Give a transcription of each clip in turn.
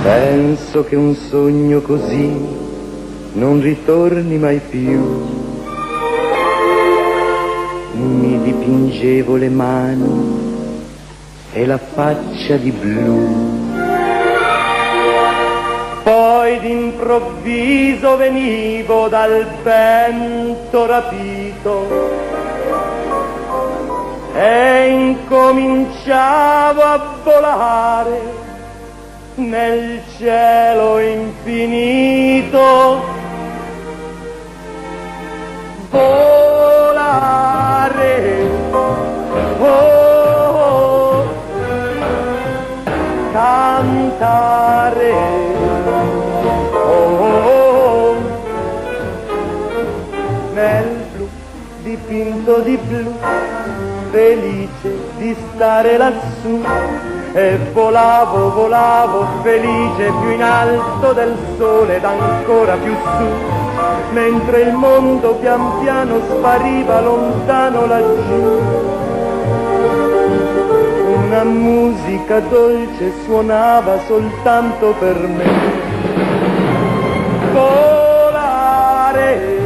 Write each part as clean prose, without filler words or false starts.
Penso che un sogno così non ritorni mai più. Mi dipingevo le mani e la faccia di blu. Poi d'improvviso venivo dal vento rapito e incominciavo a volare nel cielo infinito. Volare, oh, cantare, oh, nel blu dipinto di blu, felice di stare lassù. E volavo, volavo, felice più in alto del sole ed ancora più su, mentre il mondo pian piano spariva lontano laggiù. Una musica dolce suonava soltanto per me. Volare,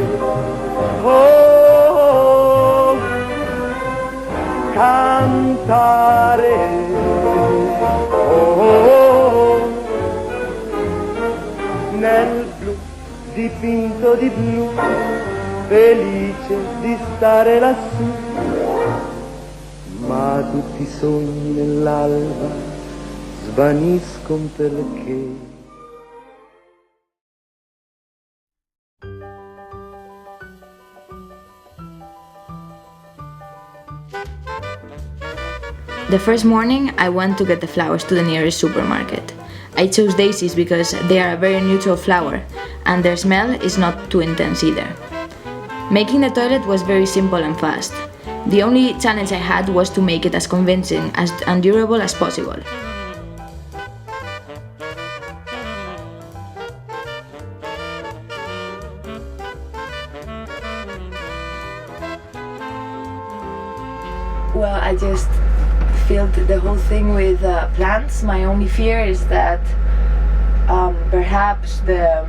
oh, cantare, nel blu dipinto di blu, felice di stare lassù. Ma tutti i sogni nell'alba svaniscono perché The first morning, I went to get the flowers to the nearest supermarket. I chose daisies because they are a very neutral flower, and their smell is not too intense either. Making the toilet was very simple and fast. The only challenge I had was to make it as convincing and durable as possible. Well, I just filled the whole thing with plants. My only fear is that perhaps the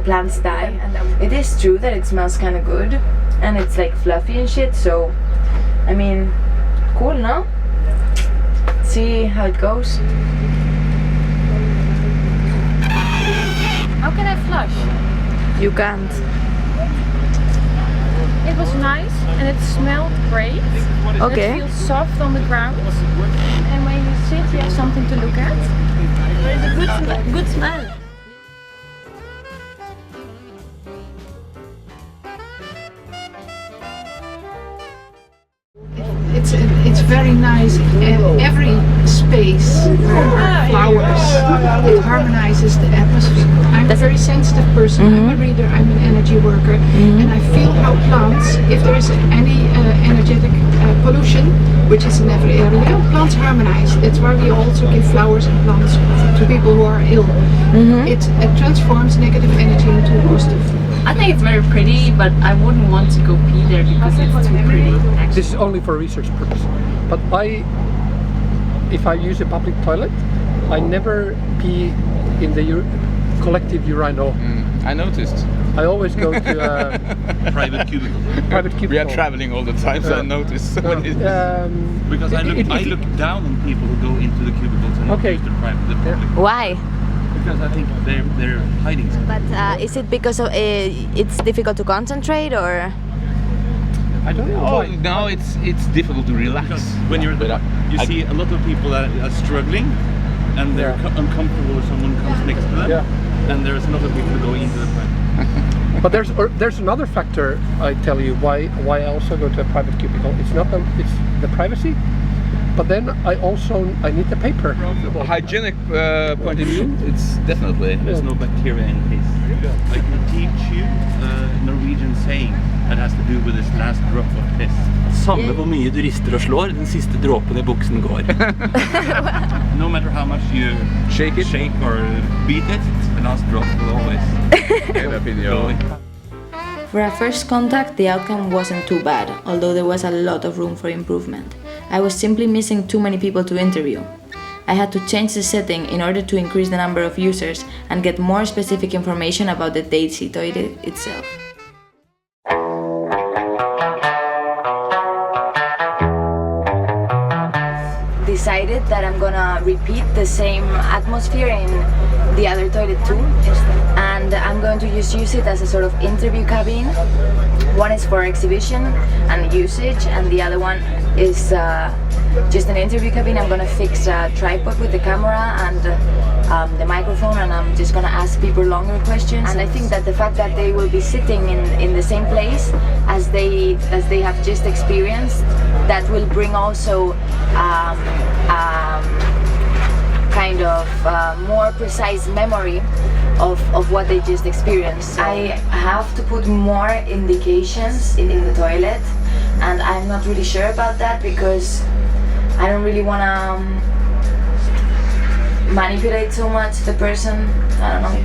plants die. And it is true that it smells kind of good and it's like fluffy and shit, so I mean, cool, no? See how it goes. How can I flush? You can't. It was nice and it smelled great. Okay. It feels soft on the ground. And when you sit, you have something to look at. But it's a good smell. It's very nice. Every space where are flowers, it harmonizes the atmosphere. I'm a very sensitive person. I'm a reader. I'm an energy worker, and I feel how plants, if there is any energetic pollution, which is in every area, plants harmonize. That's why we also give flowers and plants to people who are ill. It transforms negative energy into positive. I think it's very pretty, but I wouldn't want to go pee there because it's too pretty. This is only for research purpose. But if I use a public toilet, I never pee in the collective urinal. I noticed. I always go to a private cubicle. Private cubicle. We are traveling all the time, so I noticed. Because I look down on people who go into the cubicles and not use the public. Why? Because I think they're hiding something. But is it because of, it's difficult to concentrate, or? I don't know. Oh no, it's difficult to relax. Because when you're you see a lot of people that are struggling, and they're uncomfortable if someone comes next to them. Yeah. And there's a lot of people going into the private. But there's another factor, I tell you, why I also go to a private cubicle. It's not it's the privacy, but then I need the paper. From a hygienic point of view, it's definitely there's no bacteria in case. I can teach you Norwegian saying. That has to do with this last drop of piss. Samme hvor mye du rister og slår, den siste dråpen I buksen går. No matter how much you shake or beat it, the last drop will always end up in your... For our first contact, the outcome wasn't too bad, although there was a lot of room for improvement. I was simply missing too many people to interview. I had to change the setting in order to increase the number of users and get more specific information about the Daisy toilet itself. Decided that I'm gonna repeat the same atmosphere in the other toilet too, and I'm going to use it as a sort of interview cabin. One is for exhibition and usage, and the other one is just an interview cabin. I'm gonna fix a tripod with the camera and the microphone, and I'm just gonna ask people longer questions. And I think that the fact that they will be sitting in the same place as they have just experienced, that will bring also kind of more precise memory of what they just experienced. I have to put more indications in the toilet, and I'm not really sure about that because I don't really want to manipulate so much the person. I don't know,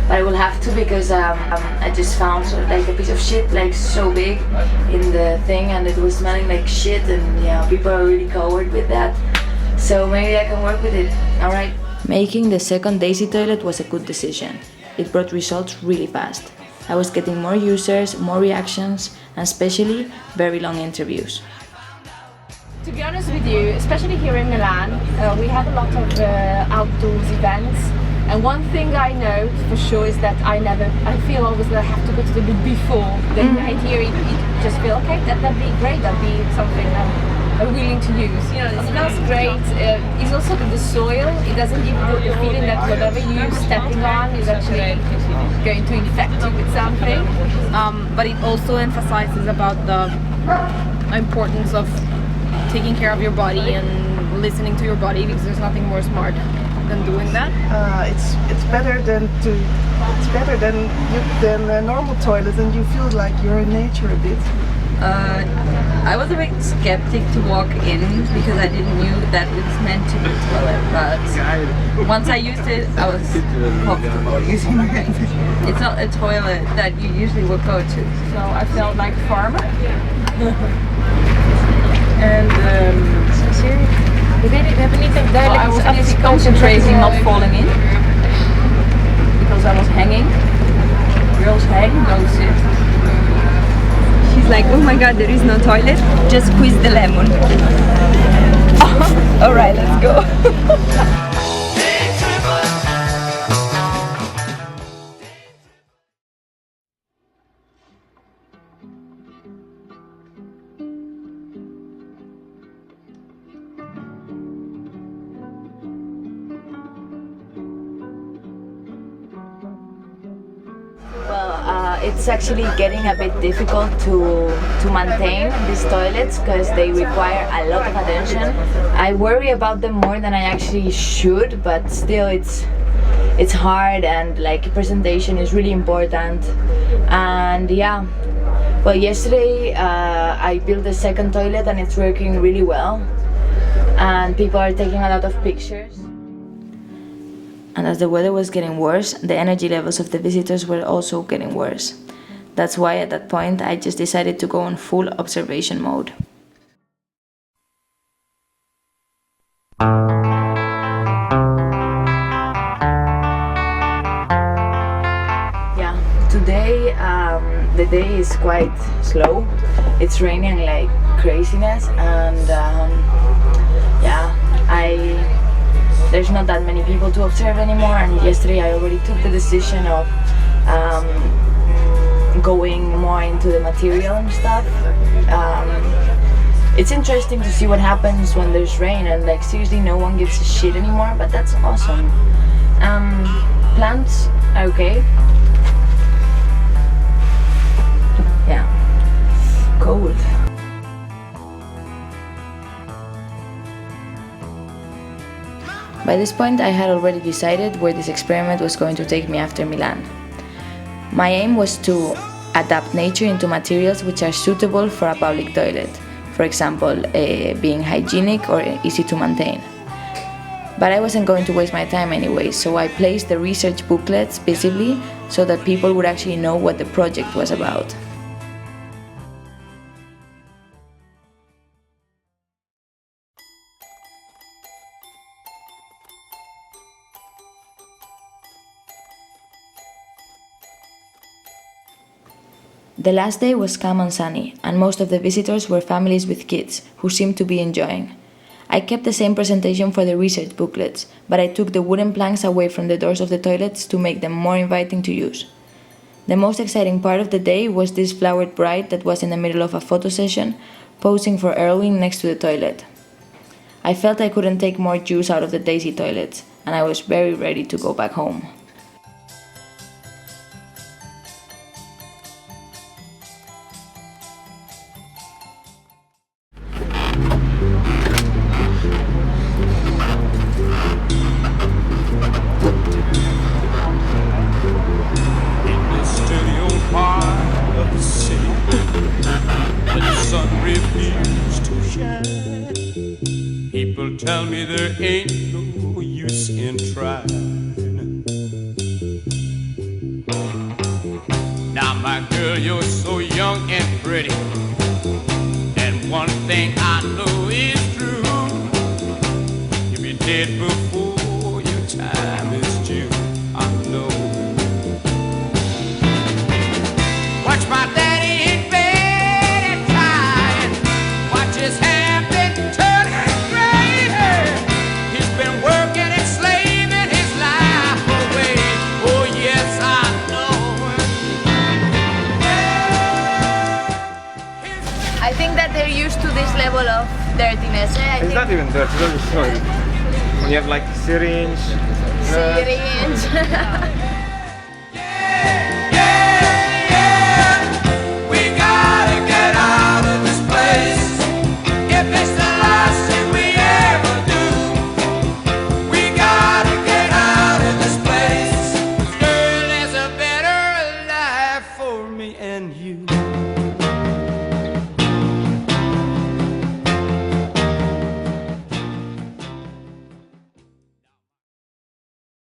but I will have to because I just found like a piece of shit like so big in the thing, and it was smelling like shit, and yeah, people are really coward with that. So maybe I can work with it. Alright. Making the second Daisy toilet was a good decision. It brought results really fast. I was getting more users, more reactions, and especially very long interviews. To be honest with you, especially here in Milan, we have a lot of outdoors events, and one thing I know for sure is that I feel always that I have to go to the loop before. Then I hear it, just feel okay, that'd be great, that'd be something I'm willing to use. You know, it smells great. It's also the soil. It doesn't give you the feeling that whatever you're stepping on is actually going to infect you with something. But it also emphasizes about the importance of taking care of your body and listening to your body, because there's nothing more smart than doing that. It's better than a normal toilet, and you feel like you're in nature a bit. I was a bit skeptic to walk in because I didn't knew that it was meant to be a toilet, but once I used it, I was comfortable using it. It's not a toilet that you usually would go to, so I felt like a farmer. And I was actually concentrating not falling in because I was hanging. Girls hang, don't sit. She's like, oh my god, there is no toilet, just squeeze the lemon. Alright, let's go. It's actually getting a bit difficult to maintain these toilets because they require a lot of attention. I worry about them more than I actually should, but still it's hard, and like presentation is really important. And yeah, well, yesterday I built the second toilet and it's working really well, and people are taking a lot of pictures. And as the weather was getting worse, the energy levels of the visitors were also getting worse. That's why at that point I just decided to go on full observation mode. Yeah, today the day is quite slow. It's raining like craziness, and yeah, there's not that many people to observe anymore, and yesterday I already took the decision of going more into the material and stuff. It's interesting to see what happens when there's rain, and like seriously no one gives a shit anymore, but that's awesome. Plants are okay. Yeah, cold. By this point I had already decided where this experiment was going to take me after Milan. My aim was to adapt nature into materials which are suitable for a public toilet, for example, being hygienic or easy to maintain. But I wasn't going to waste my time anyway, so I placed the research booklets visibly so that people would actually know what the project was about. The last day was calm and sunny, and most of the visitors were families with kids, who seemed to be enjoying. I kept the same presentation for the research booklets, but I took the wooden planks away from the doors of the toilets to make them more inviting to use. The most exciting part of the day was this flowered bride that was in the middle of a photo session, posing for Erwin next to the toilet. I felt I couldn't take more juice out of the daisy toilets, and I was very ready to go back home. People tell me there ain't no use in trying. Now my girl, you're so young and pretty, and one thing I know is true, you'll be dead before your time is due. I know. Watch my daddy in bed and crying, watch his hand been turning gray. He's been working and slaving his life away. Oh yes, I know. I think that they're used to this level of dirtiness. It's not even dirty, it's only soil. When you have like syringe.